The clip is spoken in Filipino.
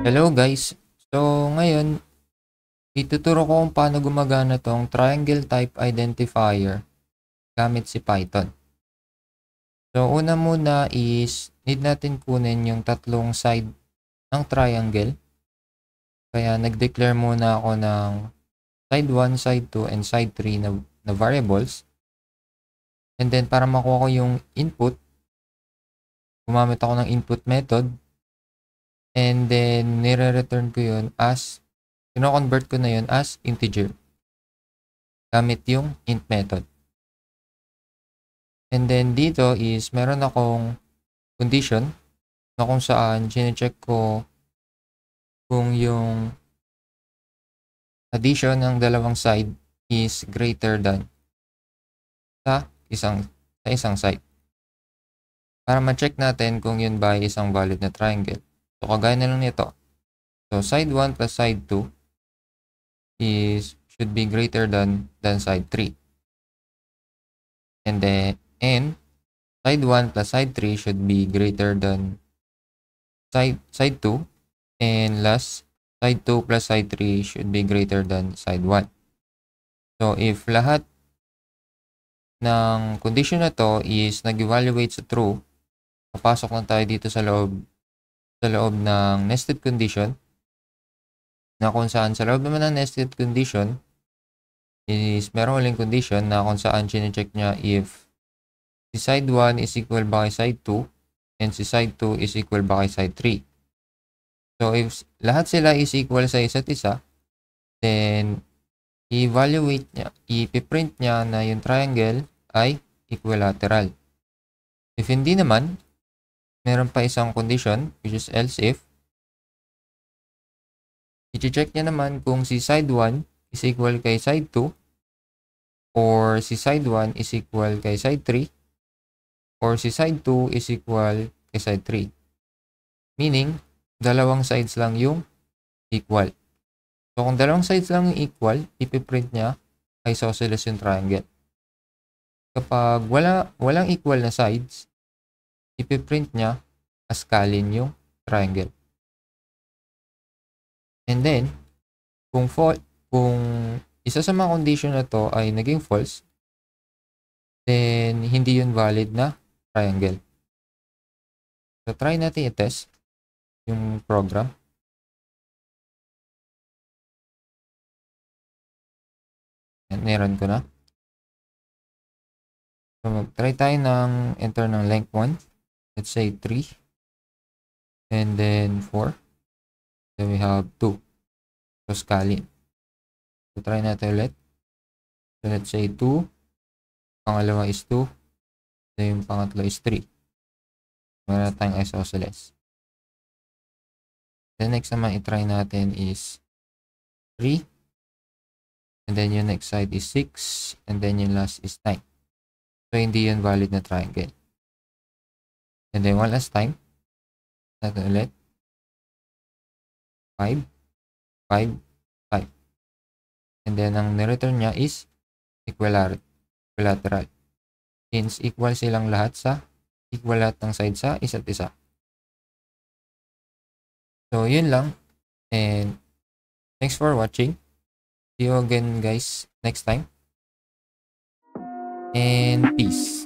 Hello guys! So ngayon, ituturo ko kung paano gumagana tong triangle type identifier gamit si Python. So una muna is need natin kunin yung tatlong side ng triangle. Kaya nag-declare muna ako ng side 1, side 2, and side 3 na variables. And then para makuha ko yung input, gumamit ako ng input method. And then nire-return ko yun as kino-convert ko na yun as integer gamit yung int method. And then dito is meron akong condition na kung saan chine-check ko kung yung addition ng dalawang side is greater than sa isang side. Para ma-check natin kung yun ba ay isang valid na triangle. So kagaya na lang nito. So side 1 plus side 2 should be greater than side 3. And then side 1 plus side 3 should be greater than side 2. And last, side 2 plus side 3 should be greater than side 1. So if lahat ng condition na to is nag-evaluate sa true, papasok lang tayo dito sa loob ng nested condition, na kung saan sa loob naman ng nested condition is meron uling condition na kung saan chine-check niya if si side 1 is equal ba kay side 2 and si side 2 is equal ba kay side 3. So if lahat sila is equal sa isa't isa, then i-evaluate niya, ipiprint niya na yung triangle ay equilateral. If hindi naman, meron pa isang condition which is else if. I-check niya naman kung si side 1 is equal kay side 2 or si side 1 is equal kay side 3 or si side 2 is equal kay side 3. Meaning, dalawang sides lang yung equal. So kung dalawang sides lang yung equal, ipiprint niya isosceles yung triangle. Kapag walang equal na sides, ipiprint niya ascalene yung triangle. And then, kung isa sa mga condition na to ay naging false, then hindi yun valid na triangle. So try natin i-test yung program. And meron ko na. So mag-try tayo ng enter ng length 1. Let's say 3. And then 4. Then we have 2. So scalene. So try natin ulit. So let's say 2. Pangalawa is 2. Then yung pangatlo is 3. Meron tayong isosceles. The next naman i-try natin is 3. And then yung next side is 6. And then yung last is 9. So hindi yun valid na triangle. And then one last time. Natin ulit. 5. 5. 5. And then ang nireturn niya is equilateral. Since equal silang lahat ng side sa isa't isa. So yun lang. And thanks for watching. See you again guys next time. And peace.